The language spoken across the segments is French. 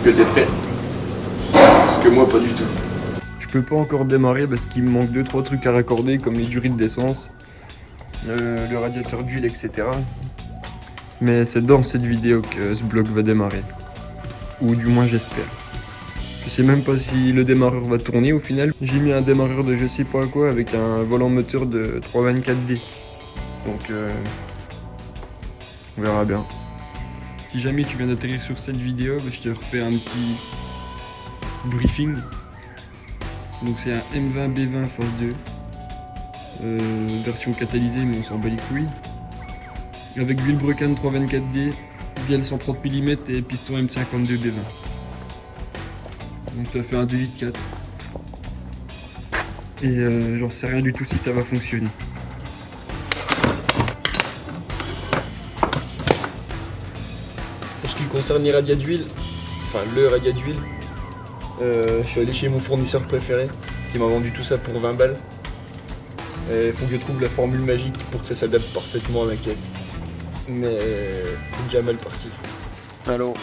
que t'es prêt. Parce que moi, pas du tout. Je peux pas encore démarrer parce qu'il me manque 2-3 trucs à raccorder comme les durites d'essence, le radiateur d'huile, etc. Mais c'est dans cette vidéo que ce bloc va démarrer. Ou du moins j'espère. Je sais même pas si le démarreur va tourner au final. J'ai mis un démarreur de je sais pas quoi avec un volant moteur de 324D. Donc on verra bien. Si jamais tu viens d'atterrir sur cette vidéo, je te refais un petit briefing. Donc c'est un M20B20 phase 2. Version catalysée mais on s'en bat les couilles. Avec Vilebrequin 324D, bielle 130 mm et piston M52B20. Donc ça fait un 2 litres 4. Et j'en sais rien du tout si ça va fonctionner. Pour ce qui concerne les radiats d'huile, enfin le radiat d'huile, je suis allé chez mon fournisseur préféré qui m'a vendu tout ça pour 20 balles. Il faut que je trouve la formule magique pour que ça s'adapte parfaitement à ma caisse. Mais c'est déjà mal parti. Alors,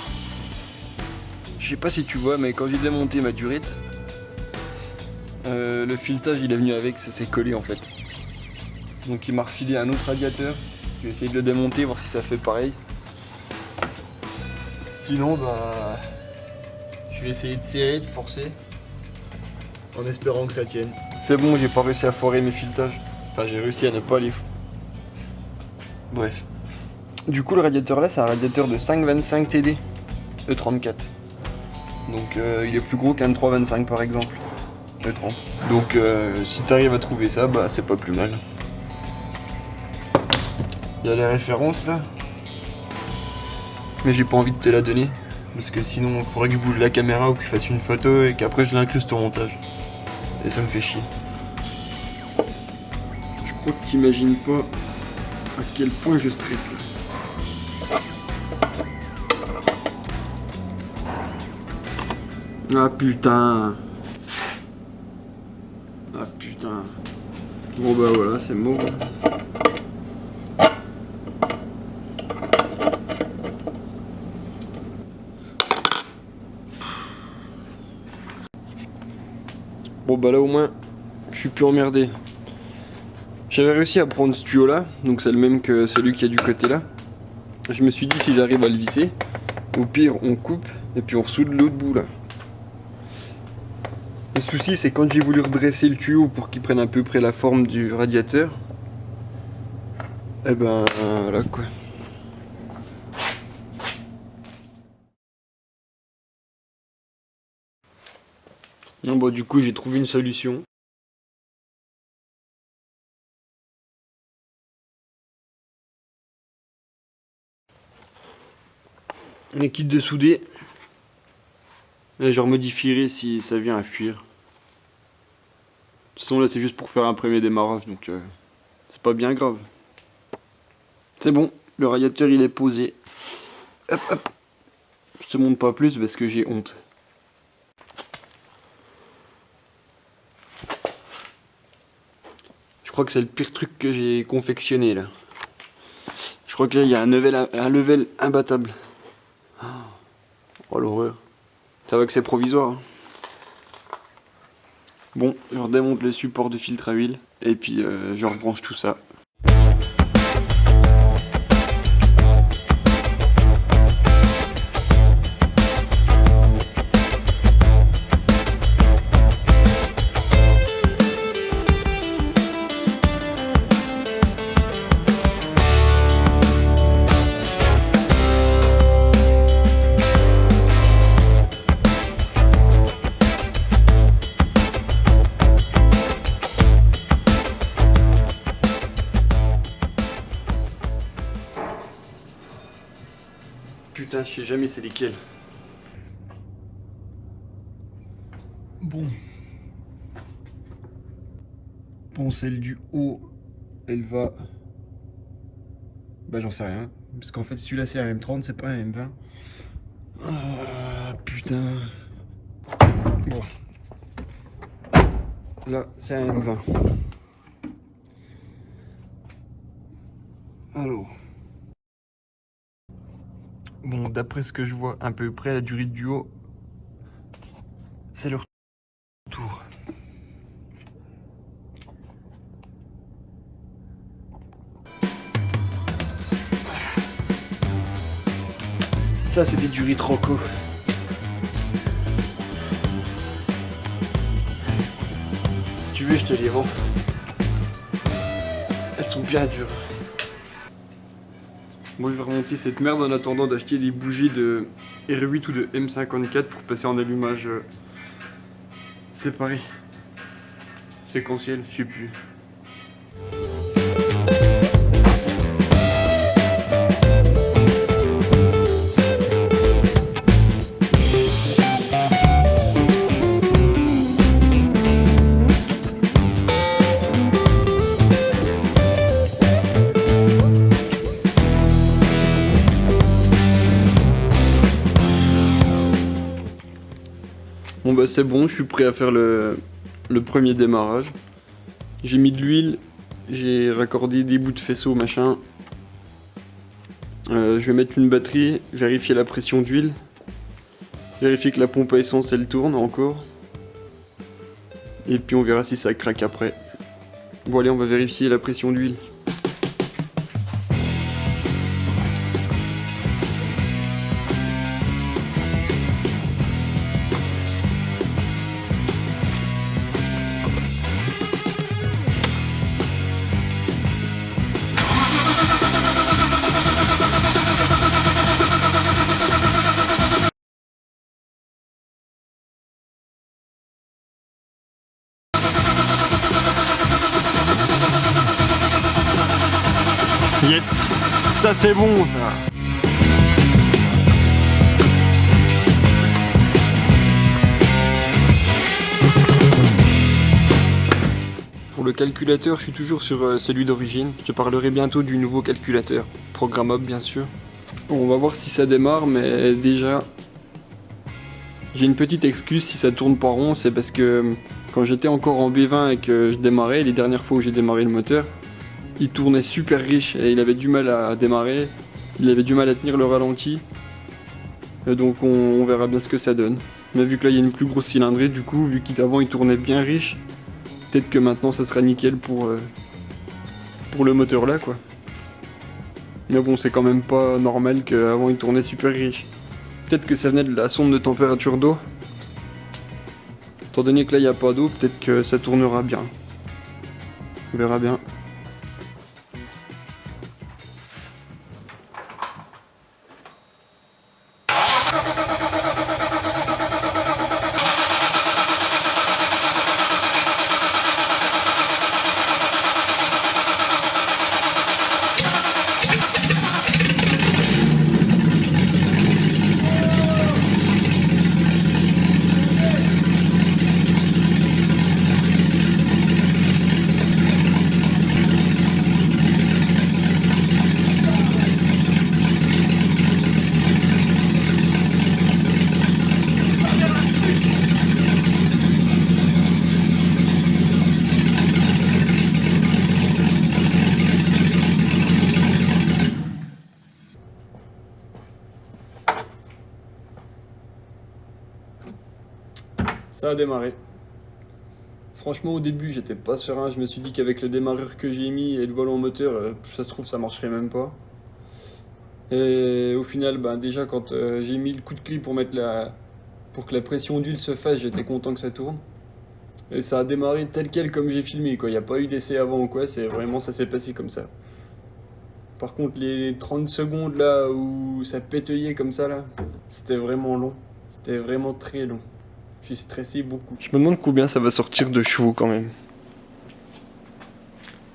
je sais pas si tu vois, mais quand j'ai démonté ma durite, le filetage il est venu avec, ça s'est collé en fait. Donc il m'a refilé un autre radiateur. Je vais essayer de le démonter, voir si ça fait pareil. Sinon, je vais essayer de serrer, de forcer, En espérant que ça tienne. C'est bon, j'ai pas réussi à foirer mes filetages. Enfin, j'ai réussi à ne pas les. Bref. Du coup, le radiateur là, c'est un radiateur de 5,25 TD E34. Donc, il est plus gros qu'un 3,25 par exemple. E30. Donc, si t'arrives à trouver ça, c'est pas plus mal. Il y a les références là. Mais j'ai pas envie de te la donner. Parce que sinon, il faudrait que je bouge la caméra ou que je fasse une photo et qu'après je l'incruste au montage. Et ça me fait chier. Je crois que t'imagines pas à quel point je stresse là. Ah putain. Ah putain. Bon voilà, c'est mort. Bon là au moins, je suis plus emmerdé. J'avais réussi à prendre ce tuyau là, donc c'est le même que celui qui est du côté là. Je me suis dit si j'arrive à le visser, au pire on coupe et puis on ressoude l'autre bout là. Le souci c'est quand j'ai voulu redresser le tuyau pour qu'il prenne à peu près la forme du radiateur, et voilà quoi. Non, du coup j'ai trouvé une solution. On est quitte de souder. Et je remodifierai si ça vient à fuir. De toute façon là c'est juste pour faire un premier démarrage donc c'est pas bien grave. C'est bon, le radiateur il est posé. Hop hop. Je te montre pas plus parce que j'ai honte. Je crois que c'est le pire truc que j'ai confectionné là. Je crois que là il y a un level imbattable. Oh l'horreur. Ça va que c'est provisoire. Hein. Bon, je redémonte le support de filtre à huile et puis je rebranche tout ça. Putain, je sais jamais c'est lesquels. Bon, celle du haut, elle va... j'en sais rien. Parce qu'en fait celui-là c'est un M30, c'est pas un M20. Ah putain. Bon. Là c'est un M20. Alors. Bon, d'après ce que je vois à peu près, la durée du haut, C'est le retour. Ça, c'est des durits Rocco. Si tu veux, je te les vends. Elles sont bien dures. Moi, je vais remonter cette merde en attendant d'acheter des bougies de R8 ou de M54 pour passer en allumage séparé. Séquentiel, je sais plus. Bon bah c'est bon, je suis prêt à faire le premier démarrage. J'ai mis de l'huile, j'ai raccordé des bouts de faisceau machin. Je vais mettre une batterie, vérifier la pression d'huile. Vérifier que la pompe à essence elle tourne encore. Et puis on verra si ça craque après. Bon allez, on va vérifier la pression d'huile. Yes, ça c'est bon ça. Pour le calculateur, je suis toujours sur celui d'origine. Je te parlerai bientôt du nouveau calculateur, programmable bien sûr. Bon, on va voir si ça démarre, mais déjà, j'ai une petite excuse si ça tourne pas rond, c'est parce que quand j'étais encore en B20 et que je démarrais, les dernières fois où j'ai démarré le moteur, il tournait super riche et il avait du mal à démarrer, il avait du mal à tenir le ralenti. Et donc on verra bien ce que ça donne. Mais vu que là il y a une plus grosse cylindrée, du coup, vu qu'avant il tournait bien riche, peut-être que maintenant ça sera nickel pour le moteur là quoi. Mais bon, c'est quand même pas normal qu'avant il tournait super riche. Peut-être que ça venait de la sonde de température d'eau. Étant donné que là il n'y a pas d'eau, peut-être que ça tournera bien. On verra bien. Ça a démarré. Franchement, au début, j'étais pas serein. Je me suis dit qu'avec le démarreur que j'ai mis et le volant moteur, ça se trouve, ça marcherait même pas. Et au final, déjà, quand j'ai mis le coup de clé pour pour que la pression d'huile se fasse, j'étais content que ça tourne. Et ça a démarré tel quel comme j'ai filmé, quoi. Il n'y a pas eu d'essai avant ou quoi. C'est vraiment, ça s'est passé comme ça. Par contre, les 30 secondes là où ça pétillait comme ça, là, c'était vraiment long. C'était vraiment très long. J'ai stressé beaucoup. Je me demande combien ça va sortir de chevaux quand même.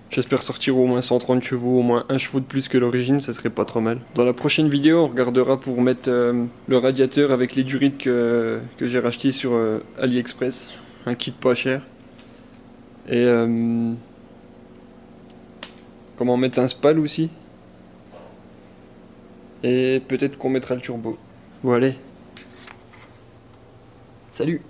J'espère sortir au moins 130 chevaux, au moins 1 chevaux de plus que l'origine, ça serait pas trop mal. Dans la prochaine vidéo, on regardera pour mettre le radiateur avec les durites que j'ai racheté sur AliExpress. Un kit pas cher. Et comment mettre un spal aussi. Et peut-être qu'on mettra le turbo. Bon allez. Salut!